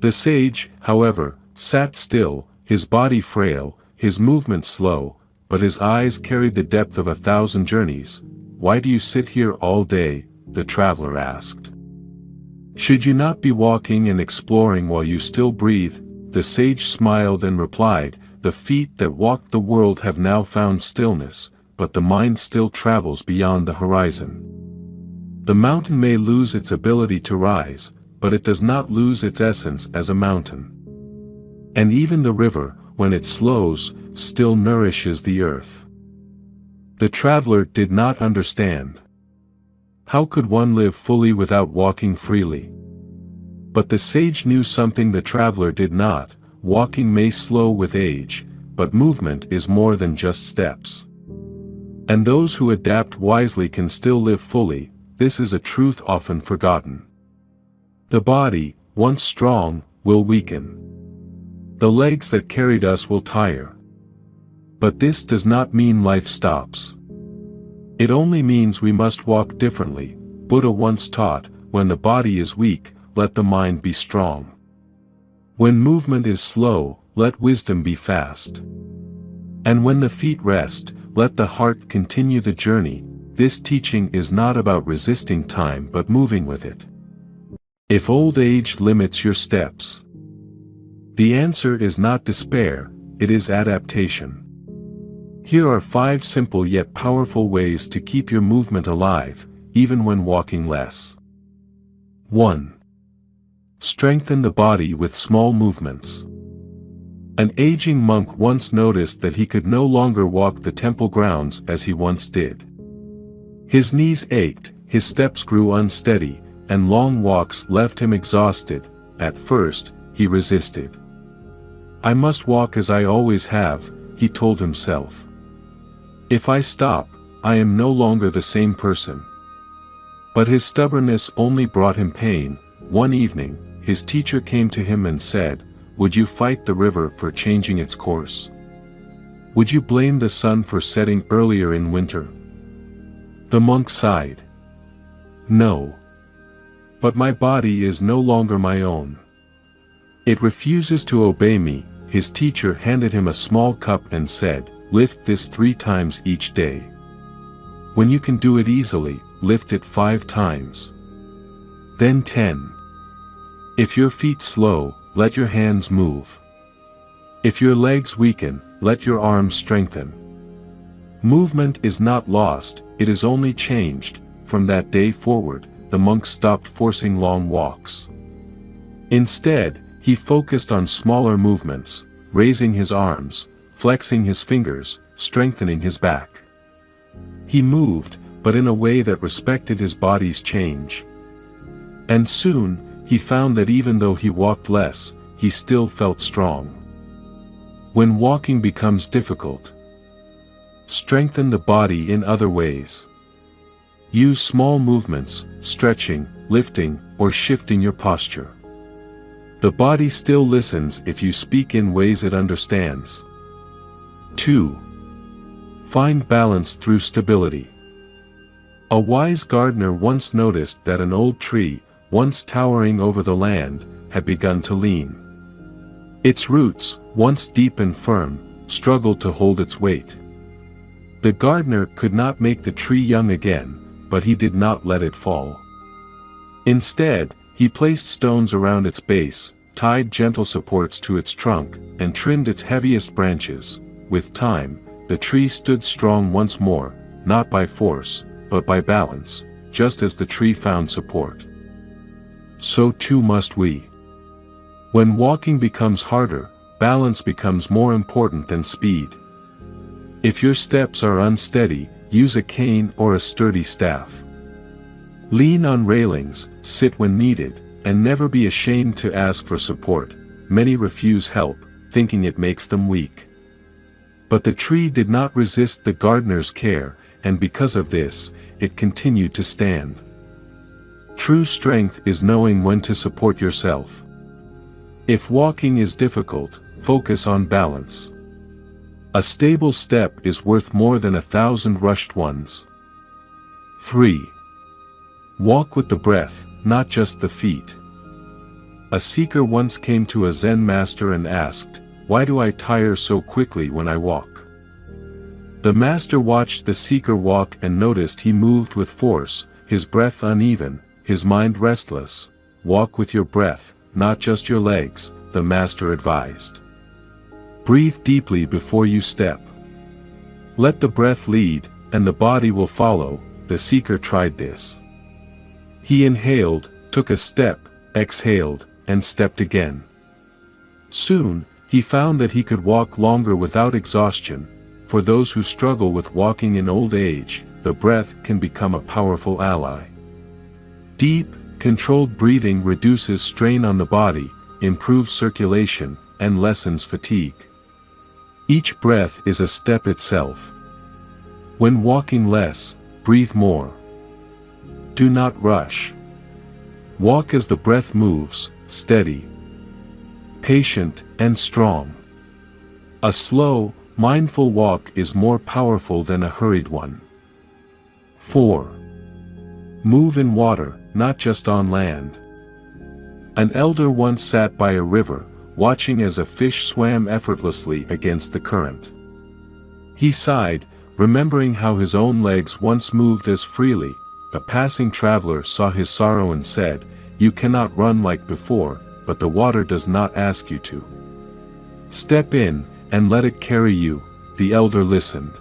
The sage, however, sat still, his body frail, his movements slow, but his eyes carried the depth of 1,000 journeys. "Why do you sit here all day?" the traveler asked. "Should you not be walking and exploring while you still breathe?" The sage smiled and replied, "The feet that walked the world have now found stillness, but the mind still travels beyond the horizon. The mountain may lose its ability to rise, but it does not lose its essence as a mountain. And even the river, when it slows, still nourishes the earth." The traveler did not understand. How could one live fully without walking freely? But the sage knew something the traveler did not. Walking may slow with age, but movement is more than just steps. And those who adapt wisely can still live fully. This is a truth often forgotten. The body, once strong, will weaken. The legs that carried us will tire. But this does not mean life stops. It only means we must walk differently. Buddha once taught, "When the body is weak, let the mind be strong. When movement is slow, let wisdom be fast. And when the feet rest, let the heart continue the journey." This teaching is not about resisting time but moving with it. If old age limits your steps, the answer is not despair, it is adaptation. Here are 5 simple yet powerful ways to keep your movement alive, even when walking less. 1. Strengthen the body with small movements. An aging monk once noticed that he could no longer walk the temple grounds as he once did. His knees ached, his steps grew unsteady, and long walks left him exhausted. At first, he resisted. "I must walk as I always have," he told himself. "If I stop, I am no longer the same person." But his stubbornness only brought him pain. One evening, his teacher came to him and said, "Would you fight the river for changing its course? Would you blame the sun for setting earlier in winter?" The monk sighed. "No. But my body is no longer my own. It refuses to obey me." His teacher handed him a small cup and said, "Lift this 3 times each day. When you can do it easily, lift it 5 times. Then 10. If your feet slow, let your hands move. If your legs weaken, let your arms strengthen." Movement is not lost, it is only changed. From that day forward, the monk stopped forcing long walks. Instead, he focused on smaller movements, raising his arms, flexing his fingers, strengthening his back. He moved, but in a way that respected his body's change. And soon, he found that even though he walked less, he still felt strong. When walking becomes difficult, strengthen the body in other ways. Use small movements, stretching, lifting, or shifting your posture. The body still listens if you speak in ways it understands. 2. Find balance through stability. A wise gardener once noticed that an old tree, once towering over the land, had begun to lean. Its roots, once deep and firm, struggled to hold its weight. The gardener could not make the tree young again, but he did not let it fall. Instead, he placed stones around its base, tied gentle supports to its trunk, and trimmed its heaviest branches. With time, the tree stood strong once more, not by force, but by balance, just as the tree found support. So too must we. When walking becomes harder, balance becomes more important than speed. If your steps are unsteady, use a cane or a sturdy staff. Lean on railings, sit when needed, and never be ashamed to ask for support. Many refuse help, thinking it makes them weak. But the tree did not resist the gardener's care, and because of this, it continued to stand. True strength is knowing when to support yourself. If walking is difficult, focus on balance. A stable step is worth more than 1,000 rushed ones. 3. Walk with the breath, not just the feet. A seeker once came to a Zen master and asked, "Why do I tire so quickly when I walk?" The master watched the seeker walk and noticed he moved with force, his breath uneven, his mind restless. "Walk with your breath, not just your legs," the master advised. "Breathe deeply before you step. Let the breath lead, and the body will follow." The seeker tried this. He inhaled, took a step, exhaled, and stepped again. Soon, he found that he could walk longer without exhaustion. For those who struggle with walking in old age, the breath can become a powerful ally. Deep, controlled breathing reduces strain on the body, improves circulation, and lessens fatigue. Each breath is a step itself. When walking less, breathe more. Do not rush. Walk as the breath moves, steady, patient, and strong. A slow, mindful walk is more powerful than a hurried one. 4. Move in water, not just on land. An elder once sat by a river, watching as a fish swam effortlessly against the current. He sighed, remembering how his own legs once moved as freely. A passing traveler saw his sorrow and said, "You cannot run like before, but the water does not ask you to. Step in, and let it carry you." The elder listened.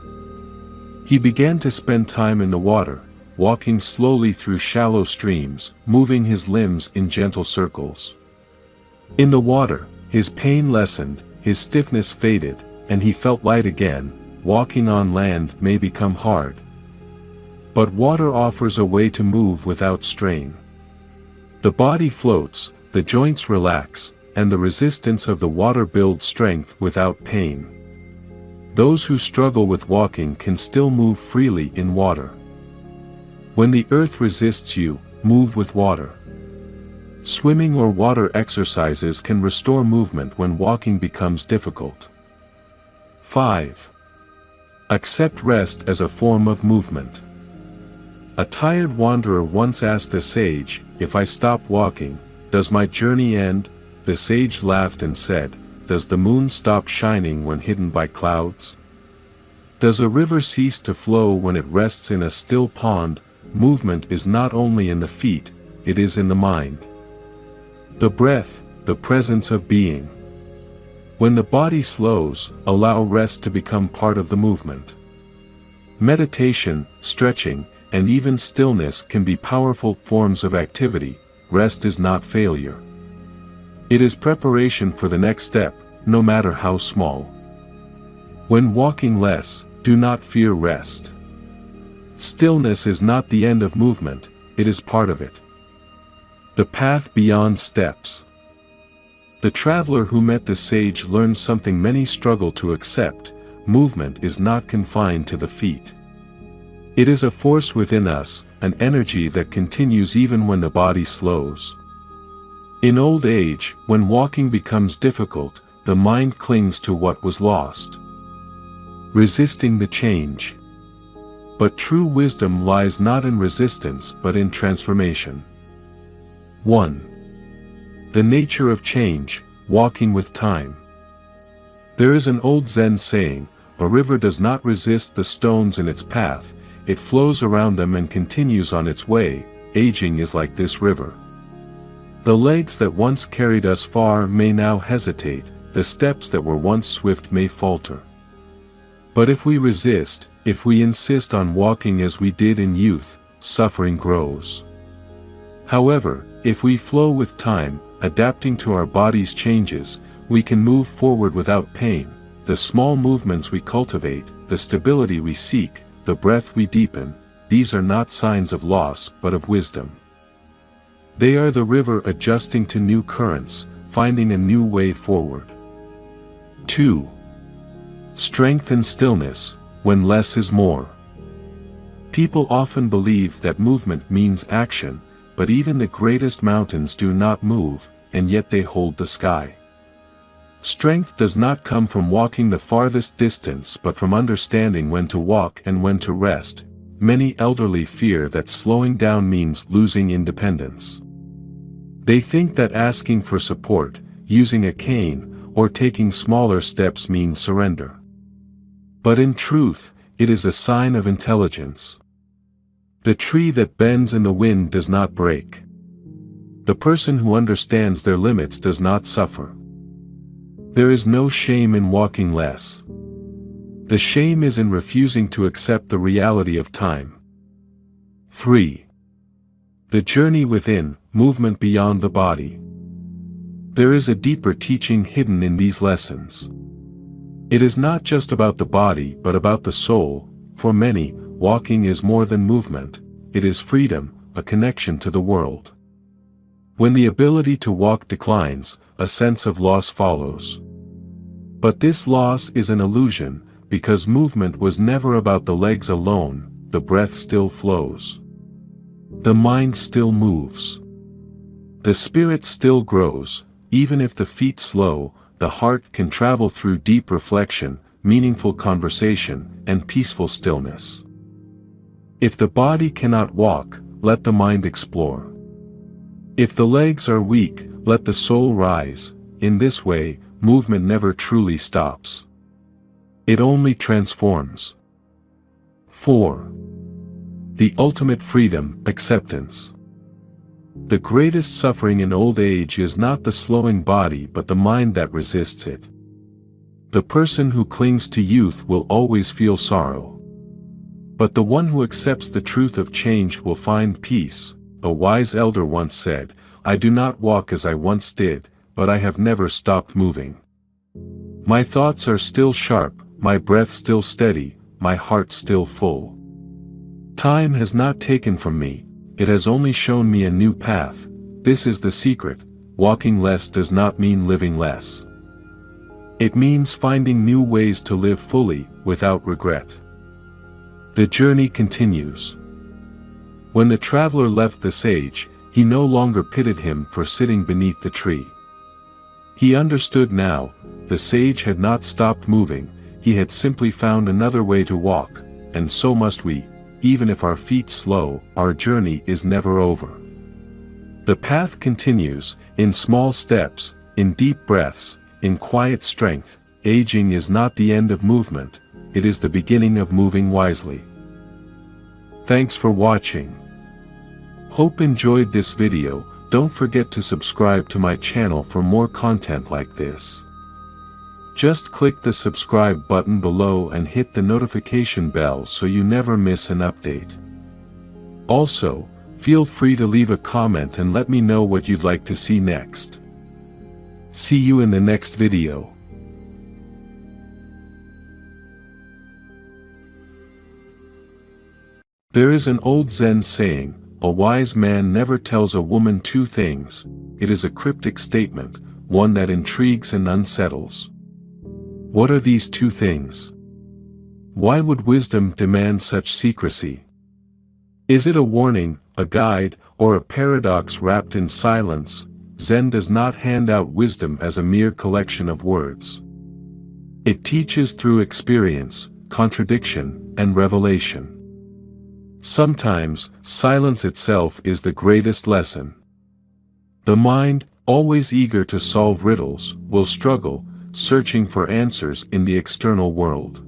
He began to spend time in the water, walking slowly through shallow streams, moving his limbs in gentle circles. In the water, his pain lessened, his stiffness faded, and he felt light again. Walking on land may become hard, but water offers a way to move without strain. The body floats, the joints relax, and the resistance of the water builds strength without pain. Those who struggle with walking can still move freely in water. When the earth resists you, move with water. Swimming or water exercises can restore movement when walking becomes difficult. 5. Accept rest as a form of movement. A tired wanderer once asked a sage, "If I stop walking, does my journey end?" The sage laughed and said, "Does the moon stop shining when hidden by clouds? Does a river cease to flow when it rests in a still pond?" Movement is not only in the feet, it is in the mind. The breath, the presence of being. When the body slows, allow rest to become part of the movement. Meditation, stretching, and even stillness can be powerful forms of activity. Rest is not failure. It is preparation for the next step, no matter how small. When walking less, do not fear rest. Stillness is not the end of movement, it is part of it. The path beyond steps. The traveler who met the sage learned something many struggle to accept: movement is not confined to the feet. It is a force within us, an energy that continues even when the body slows. In old age, when walking becomes difficult, the mind clings to what was lost, resisting the change. But true wisdom lies not in resistance but in transformation. 1. The nature of change, walking with time. There is an old Zen saying, "A river does not resist the stones in its path, it flows around them and continues on its way." Aging is like this river. The legs that once carried us far may now hesitate, the steps that were once swift may falter. But if we resist, if we insist on walking as we did in youth, suffering grows. However, if we flow with time, adapting to our body's changes, we can move forward without pain. The small movements we cultivate, the stability we seek, the breath we deepen, these are not signs of loss but of wisdom. They are the river adjusting to new currents, finding a new way forward. 2. Strength and stillness, when less is more. People often believe that movement means action, but even the greatest mountains do not move, and yet they hold the sky. Strength does not come from walking the farthest distance but from understanding when to walk and when to rest. Many elderly fear that slowing down means losing independence. They think that asking for support, using a cane, or taking smaller steps means surrender. But in truth, it is a sign of intelligence. The tree that bends in the wind does not break. The person who understands their limits does not suffer. There is no shame in walking less. The shame is in refusing to accept the reality of time. 3. The journey within, movement beyond the body. There is a deeper teaching hidden in these lessons. It is not just about the body but about the soul. For many, walking is more than movement, it is freedom, a connection to the world. When the ability to walk declines, a sense of loss follows. But this loss is an illusion, because movement was never about the legs alone. The breath still flows. The mind still moves. The spirit still grows. Even if the feet slow, the heart can travel through deep reflection, meaningful conversation, and peaceful stillness. If the body cannot walk, let the mind explore. If the legs are weak, let the soul rise. In this way, movement never truly stops. It only transforms. 4. The ultimate freedom, acceptance. The greatest suffering in old age is not the slowing body but the mind that resists it. The person who clings to youth will always feel sorrow. But the one who accepts the truth of change will find peace. A wise elder once said, "I do not walk as I once did, but I have never stopped moving. My thoughts are still sharp, my breath still steady, my heart still full. Time has not taken from me, it has only shown me a new path. This is the secret. Walking less does not mean living less. It means finding new ways to live fully, without regret." The journey continues. When the traveler left the sage, he no longer pitied him for sitting beneath the tree. He understood now, the sage had not stopped moving, he had simply found another way to walk, and so must we. Even if our feet slow, our journey is never over. The path continues, in small steps, in deep breaths, in quiet strength. Aging is not the end of movement, it is the beginning of moving wisely. Thanks for watching. Hope enjoyed this video. Don't forget to subscribe to my channel for more content like this. Just click the subscribe button below and hit the notification bell so you never miss an update. Also, feel free to leave a comment and let me know what you'd like to see next. See you in the next video. There is an old Zen saying, "A wise man never tells a woman two things." It is a cryptic statement, one that intrigues and unsettles. What are these two things? Why would wisdom demand such secrecy? Is it a warning, a guide, or a paradox wrapped in silence? Zen does not hand out wisdom as a mere collection of words. It teaches through experience, contradiction, and revelation. Sometimes, silence itself is the greatest lesson. The mind, always eager to solve riddles, will struggle, searching for answers in the external world.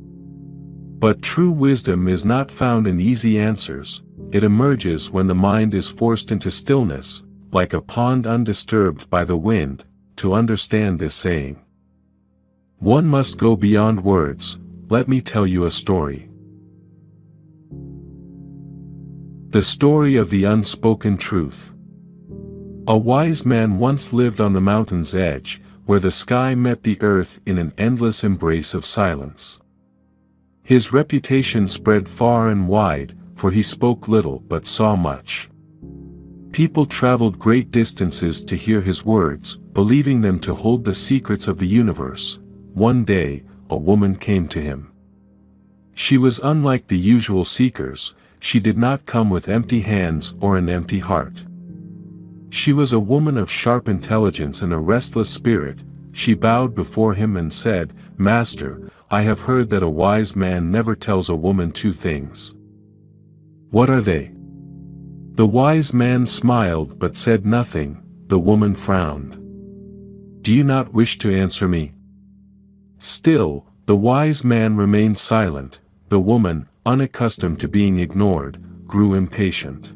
But true wisdom is not found in easy answers, it emerges when the mind is forced into stillness, like a pond undisturbed by the wind. To understand this saying, one must go beyond words. Let me tell you a story. The story of the unspoken truth. A wise man once lived on the mountain's edge, where the sky met the earth in an endless embrace of silence. His reputation spread far and wide, for he spoke little but saw much. People traveled great distances to hear his words, believing them to hold the secrets of the universe. One day, a woman came to him. She was unlike the usual seekers. She did not come with empty hands or an empty heart. She was a woman of sharp intelligence and a restless spirit. She bowed before him and said, "Master, I have heard that a wise man never tells a woman two things. What are they?" The wise man smiled but said nothing. The woman frowned. "Do you not wish to answer me?" Still, the wise man remained silent. The woman, unaccustomed to being ignored, grew impatient.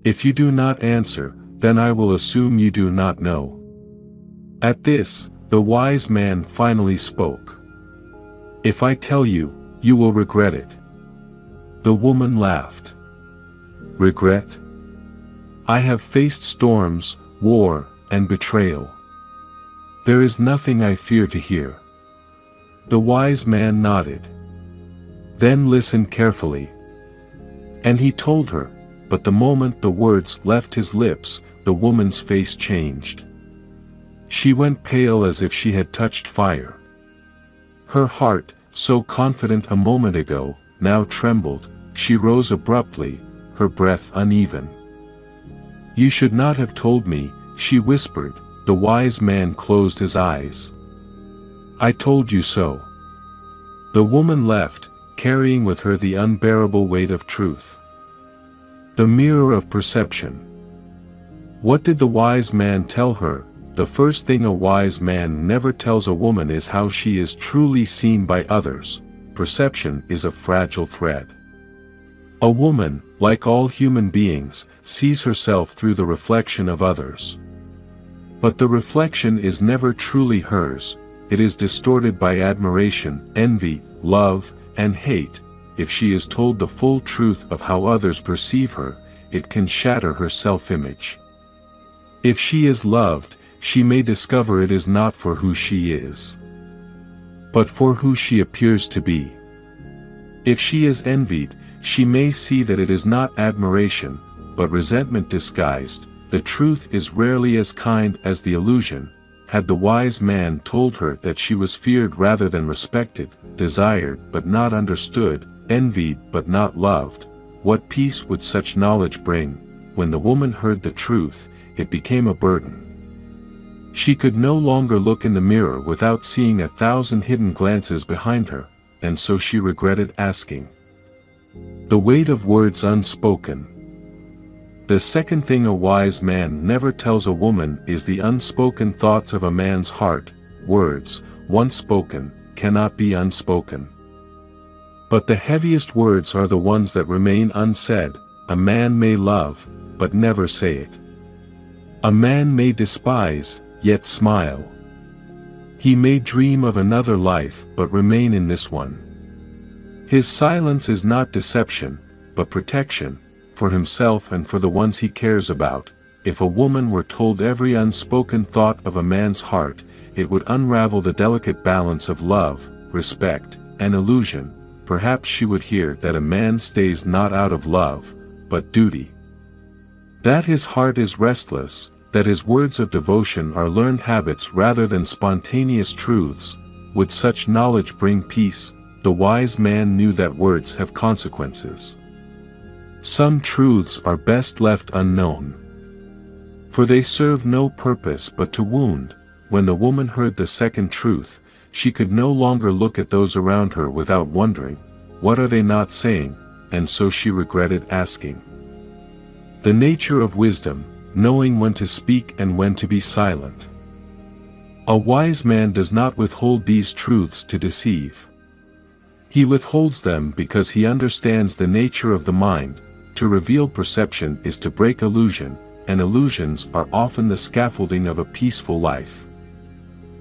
"If you do not answer, then I will assume you do not know." At this, the wise man finally spoke. "If I tell you, you will regret it." The woman laughed. "Regret? I have faced storms, war, and betrayal. There is nothing I fear to hear." The wise man nodded. "Then listen carefully." And he told her, but the moment the words left his lips, the woman's face changed. She went pale as if she had touched fire. Her heart, so confident a moment ago, now trembled. She rose abruptly, her breath uneven. "You should not have told me," she whispered. The wise man closed his eyes. "I told you so." The woman left, carrying with her the unbearable weight of truth. The mirror of perception. What did the wise man tell her? The first thing a wise man never tells a woman is how she is truly seen by others. Perception is a fragile thread. A woman, like all human beings, sees herself through the reflection of others. But the reflection is never truly hers. It is distorted by admiration, envy, love, and hate. If she is told the full truth of how others perceive her, it can shatter her self-image. If she is loved, she may discover it is not for who she is, but for who she appears to be. If she is envied, she may see that it is not admiration, but resentment disguised. The truth is rarely as kind as the illusion. Had the wise man told her that she was feared rather than respected, desired but not understood, envied but not loved, what peace would such knowledge bring? When the woman heard the truth, it became a burden. She could no longer look in the mirror without seeing 1,000 hidden glances behind her, and so she regretted asking. The weight of words unspoken. The second thing a wise man never tells a woman is the unspoken thoughts of a man's heart. Words, once spoken, cannot be unspoken. But the heaviest words are the ones that remain unsaid. A man may love, but never say it. A man may despise, yet smile. He may dream of another life but remain in this one. His silence is not deception, but protection, for himself and for the ones he cares about. If a woman were told every unspoken thought of a man's heart, it would unravel the delicate balance of love, respect, and illusion. Perhaps she would hear that a man stays not out of love, but duty. That his heart is restless, that his words of devotion are learned habits rather than spontaneous truths. Would such knowledge bring peace? The wise man knew that words have consequences. Some truths are best left unknown, for they serve no purpose but to wound. When the woman heard the second truth, she could no longer look at those around her without wondering, what are they not saying? And so she regretted asking. The nature of wisdom, knowing when to speak and when to be silent. A wise man does not withhold these truths to deceive. He withholds them because he understands the nature of the mind. To reveal perception is to break illusion, and illusions are often the scaffolding of a peaceful life.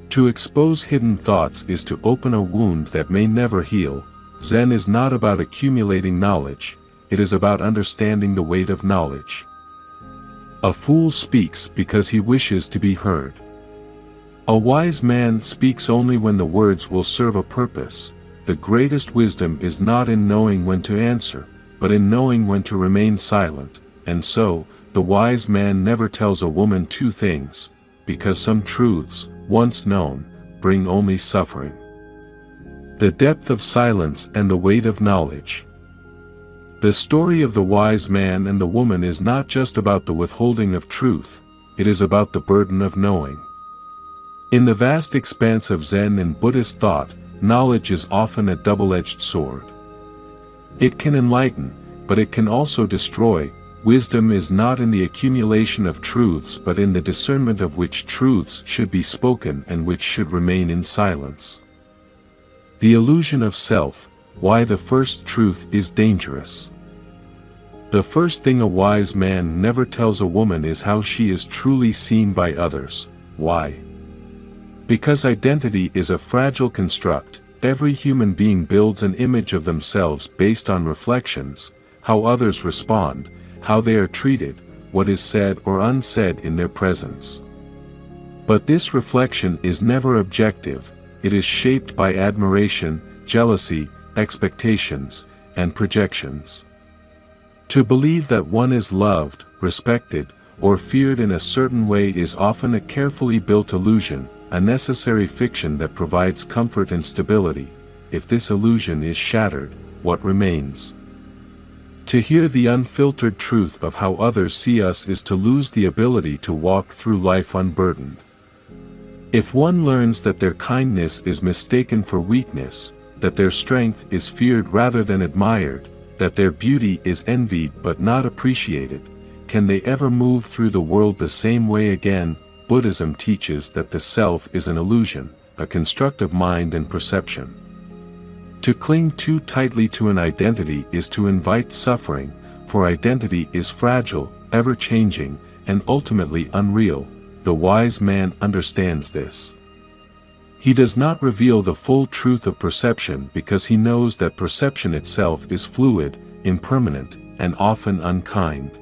To expose hidden thoughts is to open a wound that may never heal. Zen is not about accumulating knowledge, it is about understanding the weight of knowledge. A fool speaks because he wishes to be heard. A wise man speaks only when the words will serve a purpose. The greatest wisdom is not in knowing when to answer, but in knowing when to remain silent. And so, the wise man never tells a woman two things, because some truths, once known, bring only suffering. The depth of silence and the weight of knowledge. The story of the wise man and the woman is not just about the withholding of truth, it is about the burden of knowing. In the vast expanse of Zen and Buddhist thought, knowledge is often a double-edged sword. It can enlighten, but it can also destroy. Wisdom is not in the accumulation of truths but in the discernment of which truths should be spoken and which should remain in silence. The illusion of self, why the first truth is dangerous. The first thing a wise man never tells a woman is how she is truly seen by others. Why? Because identity is a fragile construct. Every human being builds an image of themselves based on reflections, how others respond, how they are treated, what is said or unsaid in their presence. But this reflection is never objective, it is shaped by admiration, jealousy, expectations, and projections. To believe that one is loved, respected, or feared in a certain way is often a carefully built illusion, a necessary fiction that provides comfort and stability. If this illusion is shattered, what remains? To hear the unfiltered truth of how others see us is to lose the ability to walk through life unburdened. If one learns that their kindness is mistaken for weakness, that their strength is feared rather than admired, that their beauty is envied but not appreciated, can they ever move through the world the same way again? Buddhism teaches that the self is an illusion, a construct of mind and perception. To cling too tightly to an identity is to invite suffering, for identity is fragile, ever-changing, and ultimately unreal. The wise man understands this. He does not reveal the full truth of perception because he knows that perception itself is fluid, impermanent, and often unkind.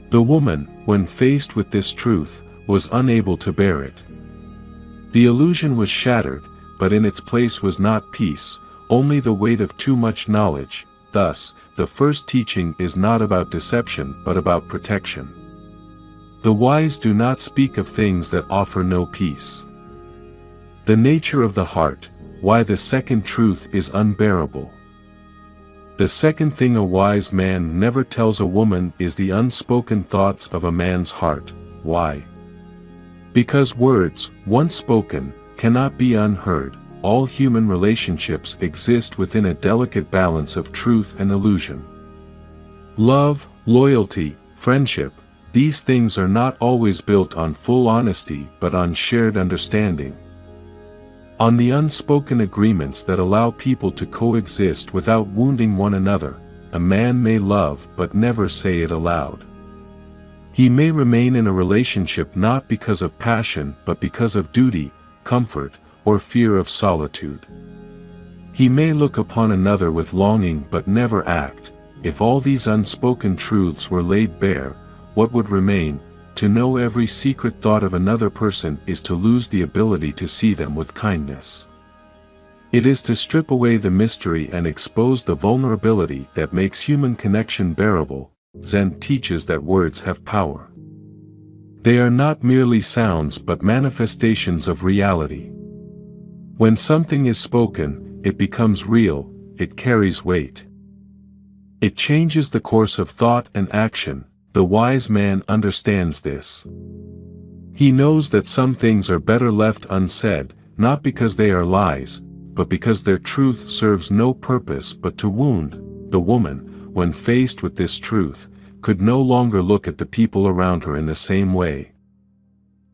The woman, when faced with this truth, was unable to bear it. The illusion was shattered, but in its place was not peace, only the weight of too much knowledge. Thus, the first teaching is not about deception but about protection. The wise do not speak of things that offer no peace. The nature of the heart, why the second truth is unbearable. The second thing a wise man never tells a woman is the unspoken thoughts of a man's heart. Why? Because words, once spoken, cannot be unheard. All human relationships exist within a delicate balance of truth and illusion. Love, loyalty, friendship, these things are not always built on full honesty but on shared understanding. On the unspoken agreements that allow people to coexist without wounding one another. A man may love but never say it aloud. He may remain in a relationship not because of passion but because of duty, comfort, or fear of solitude. He may look upon another with longing but never act. If all these unspoken truths were laid bare, what would remain? To know every secret thought of another person is to lose the ability to see them with kindness. It is to strip away the mystery and expose the vulnerability that makes human connection bearable. Zen teaches that words have power. They are not merely sounds but manifestations of reality. When something is spoken, it becomes real, it carries weight. It changes the course of thought and action. The wise man understands this. He knows that some things are better left unsaid, not because they are lies, but because their truth serves no purpose but to wound. The woman, when faced with this truth, could no longer look at the people around her in the same way.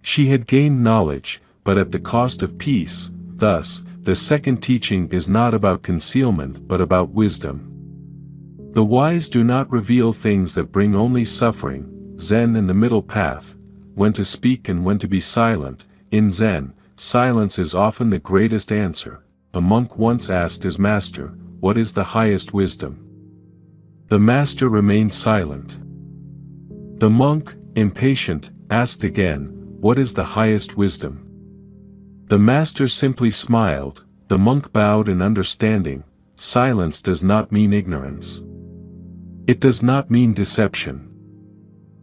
She had gained knowledge, but at the cost of peace. Thus, the second teaching is not about concealment but about wisdom. The wise do not reveal things that bring only suffering. Zen and the middle path, when to speak and when to be silent. In Zen, silence is often the greatest answer. A monk once asked his master, "What is the highest wisdom?" The master remained silent. The monk, impatient, asked again, "What is the highest wisdom?" The master simply smiled. The monk bowed in understanding. Silence does not mean ignorance. It does not mean deception.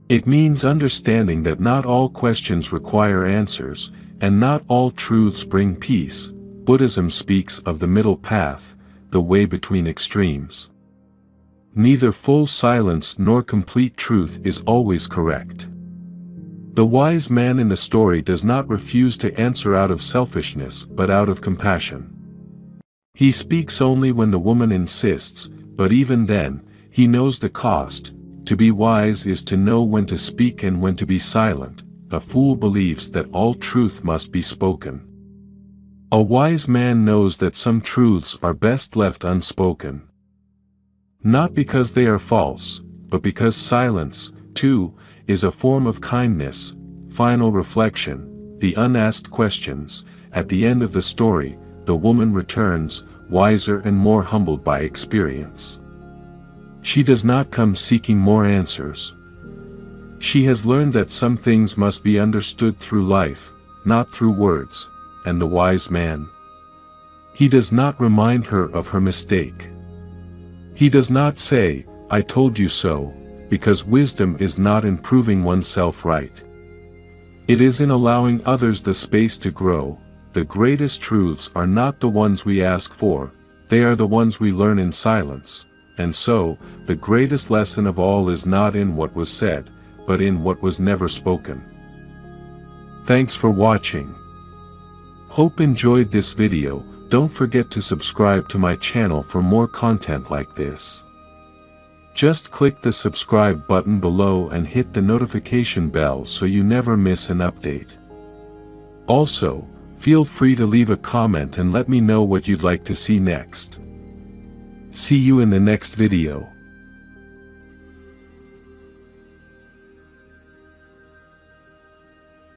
It means understanding that not all questions require answers, and not all truths bring peace. Buddhism speaks of the middle path, the way between extremes. Neither full silence nor complete truth is always correct. The wise man in the story does not refuse to answer out of selfishness but out of compassion. He speaks only when the woman insists, but even then, he knows the cost. To be wise is to know when to speak and when to be silent. A fool believes that all truth must be spoken. A wise man knows that some truths are best left unspoken. Not because they are false, but because silence, too, is a form of kindness. Final reflection, the unasked questions. At the end of the story, the woman returns, wiser and more humbled by experience. She does not come seeking more answers. She has learned that some things must be understood through life, not through words, and the wise man. He does not remind her of her mistake. He does not say, "I told you so," because wisdom is not in proving oneself right. It is in allowing others the space to grow. The greatest truths are not the ones we ask for, they are the ones we learn in silence, and so, the greatest lesson of all is not in what was said, but in what was never spoken. Thanks for watching. Hope enjoyed this video. Don't forget to subscribe to my channel for more content like this. Just click the subscribe button below and hit the notification bell so you never miss an update. Also, feel free to leave a comment and let me know what you'd like to see next. See you in the next video.